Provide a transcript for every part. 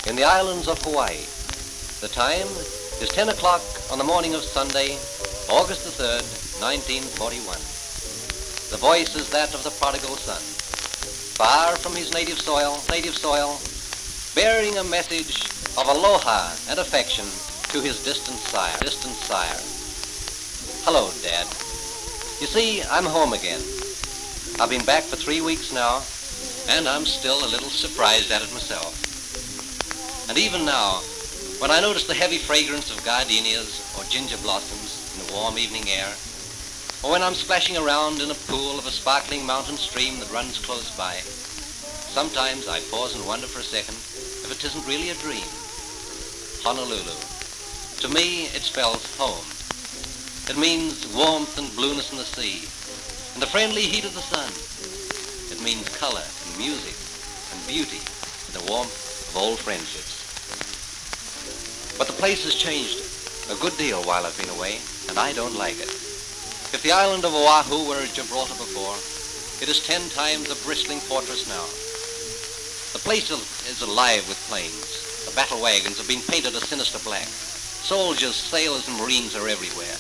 in the islands of Hawaii. The time is 10 o'clock on the morning of Sunday, August the 3rd, 1941. The voice is that of the prodigal son, far from his native soil, bearing a message of aloha and affection to his distant sire. Hello, Dad. You see, I'm home again. I've been back for 3 weeks now, and I'm still a little surprised at it myself. And even now, when I notice the heavy fragrance of gardenias or ginger blossoms in the warm evening air, or when I'm splashing around in a pool of a sparkling mountain stream that runs close by, sometimes I pause and wonder for a second if it isn't really a dream. Honolulu. To me, it spells home. It means warmth and blueness in the sea, and the friendly heat of the sun. It means color and music and beauty and the warmth of old friendships. But the place has changed a good deal while I've been away, and I don't like it. If the island of Oahu were Gibraltar before, it is 10 times a bristling fortress now. The place is alive with planes. The battle wagons have been painted a sinister black. Soldiers, sailors, and Marines are everywhere.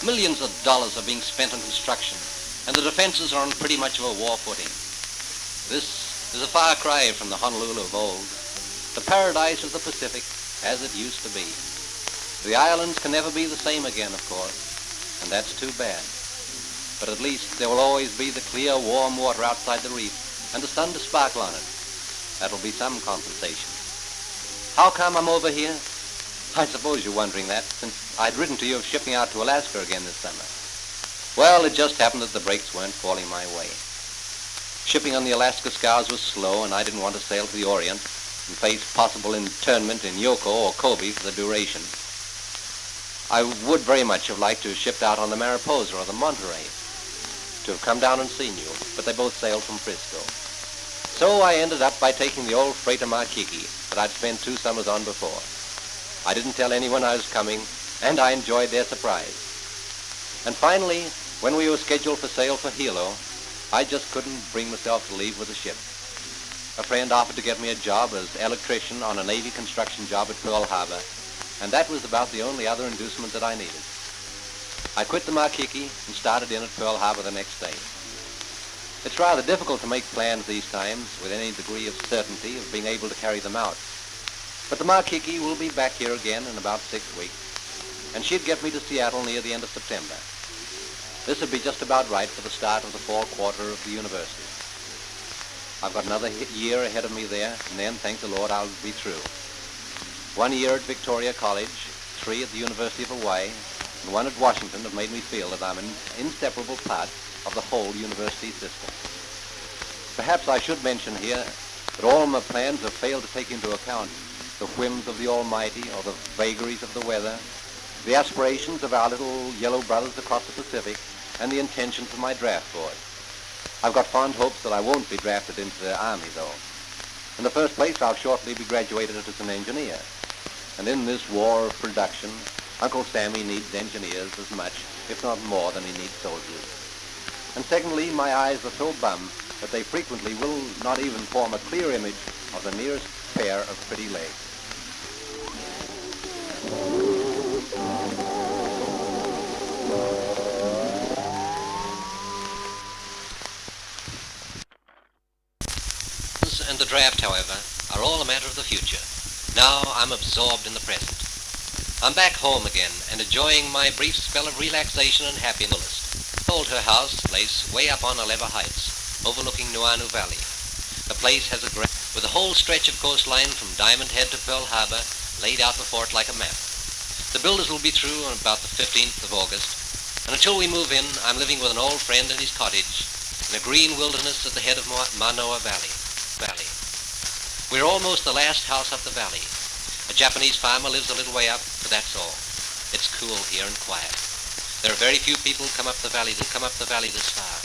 Millions of dollars are being spent on construction, and the defenses are on pretty much of a war footing. This is a far cry from the Honolulu of old, the paradise of the Pacific as it used to be. The islands can never be the same again, of course, and that's too bad. But at least there will always be the clear, warm water outside the reef and the sun to sparkle on it. That'll be some compensation. How come I'm over here? I suppose you're wondering that, since I'd written to you of shipping out to Alaska again this summer. Well, it just happened that the breaks weren't falling my way. Shipping on the Alaska scows was slow, and I didn't want to sail to the Orient and face possible internment in Yoko or Kobe for the duration. I would very much have liked to have shipped out on the Mariposa or the Monterey, to have come down and seen you, but they both sailed from Frisco. So I ended up by taking the old freighter Markiki that I'd spent 2 summers on before. I didn't tell anyone I was coming, and I enjoyed their surprise. And finally, when we were scheduled for sail for Hilo, I just couldn't bring myself to leave with the ship. A friend offered to get me a job as electrician on a Navy construction job at Pearl Harbor, and that was about the only other inducement that I needed. I quit the Markiki and started in at Pearl Harbor the next day. It's rather difficult to make plans these times with any degree of certainty of being able to carry them out. But the Markiki will be back here again in about 6 weeks, and she'd get me to Seattle near the end of September. This would be just about right for the start of the fall quarter of the university. I've got another year ahead of me there, and then, thank the Lord, I'll be through. 1 year at Victoria College, 3 at the University of Hawaii, and 1 at Washington have made me feel that I'm an inseparable part of the whole university system. Perhaps I should mention here that all my plans have failed to take into account the whims of the Almighty or the vagaries of the weather, the aspirations of our little yellow brothers across the Pacific, and the intentions of my draft board. I've got fond hopes that I won't be drafted into the Army, though. In the first place, I'll shortly be graduated as an engineer. And in this war of production, Uncle Sammy needs engineers as much, if not more, than he needs soldiers. And secondly, my eyes are so bum that they frequently will not even form a clear image of the nearest pair of pretty legs. And the draft, however, are all a matter of the future. Now I'm absorbed in the present. I'm back home again and enjoying my brief spell of relaxation and happiness. Told her house place way up on Aleva Heights, overlooking Nuuanu Valley. The place has with a whole stretch of coastline from Diamond Head to Pearl Harbor laid out before it like a map. The builders will be through on about the 15th of August, and until we move in, I'm living with an old friend in his cottage in a green wilderness at the head of Manoa Valley. We're almost the last house up the valley. A Japanese farmer lives a little way up, but that's all. It's cool here and quiet. There are very few people who come up the valley this far.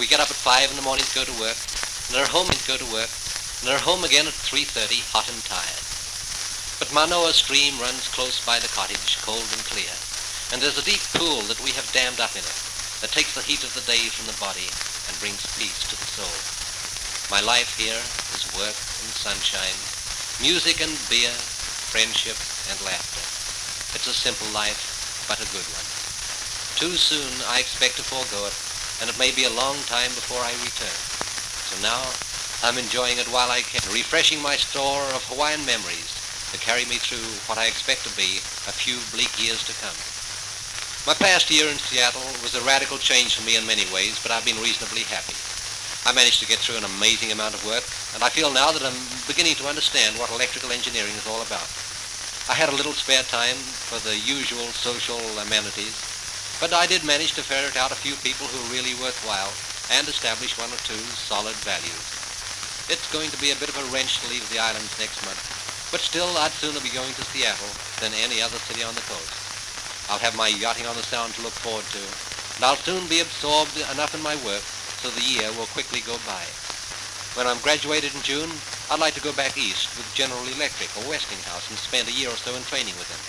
We get up at 5 in the morning to go to work, and are home again at 3:30, hot and tired. But Manoa Stream runs close by the cottage, cold and clear, and there's a deep pool that we have dammed up in it that takes the heat of the day from the body and brings peace to the soul. My life here is work and sunshine, Music and beer, friendship and laughter. It's a simple life, but a good one. Too soon I expect to forego it, and it may be a long time before I return. So now I'm enjoying it while I can, refreshing my store of Hawaiian memories to carry me through what I expect to be a few bleak years to come. My past year in Seattle was a radical change for me in many ways, but I've been reasonably happy. I managed to get through an amazing amount of work, and I feel now that I'm beginning to understand what electrical engineering is all about. I had a little spare time for the usual social amenities, but I did manage to ferret out a few people who are really worthwhile and establish one or two solid values. It's going to be a bit of a wrench to leave the islands next month, but still I'd sooner be going to Seattle than any other city on the coast. I'll have my yachting on the Sound to look forward to, and I'll soon be absorbed enough in my work so the year will quickly go by. When I'm graduated in June, I'd like to go back east with General Electric or Westinghouse and spend a year or so in training with them.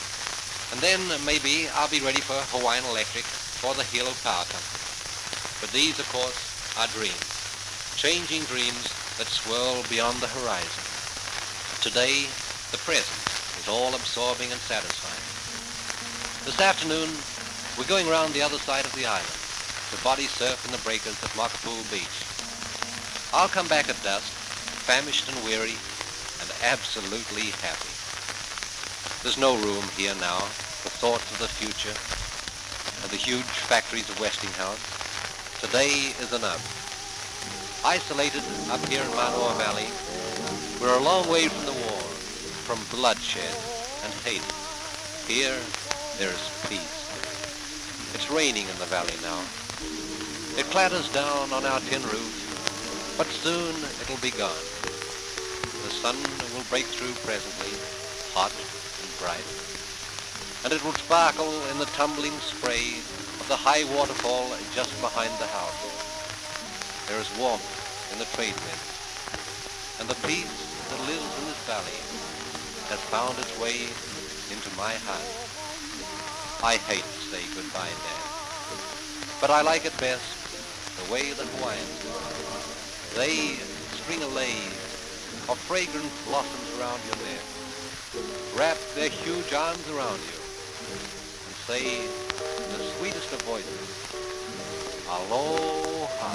And then maybe I'll be ready for Hawaiian Electric or the Hilo Power Company. But these, of course, are dreams, changing dreams that swirl beyond the horizon. Today, the present is all absorbing and satisfying. This afternoon, we're going round the other side of the island to body surf in the breakers at Makapu'u Beach. I'll come back at dusk, famished and weary, and absolutely happy. There's no room here now for thoughts of the future and the huge factories of Westinghouse. Today is enough. Isolated up here in Manoa Valley, we're a long way from the war, from bloodshed and hate. Here, there's peace. It's raining in the valley now. It clatters down on our tin roof, but soon it'll be gone. The sun will break through presently, hot and bright, and it will sparkle in the tumbling spray of the high waterfall just behind the house. There is warmth in the trade winds, and the peace that lives in this valley has found its way into my heart. I hate to say goodbye, Dad, but I like it best the way the Hawaiians do. They string a leis of fragrant blossoms around your neck, wrap their huge arms around you, and say in the sweetest of voices, Aloha.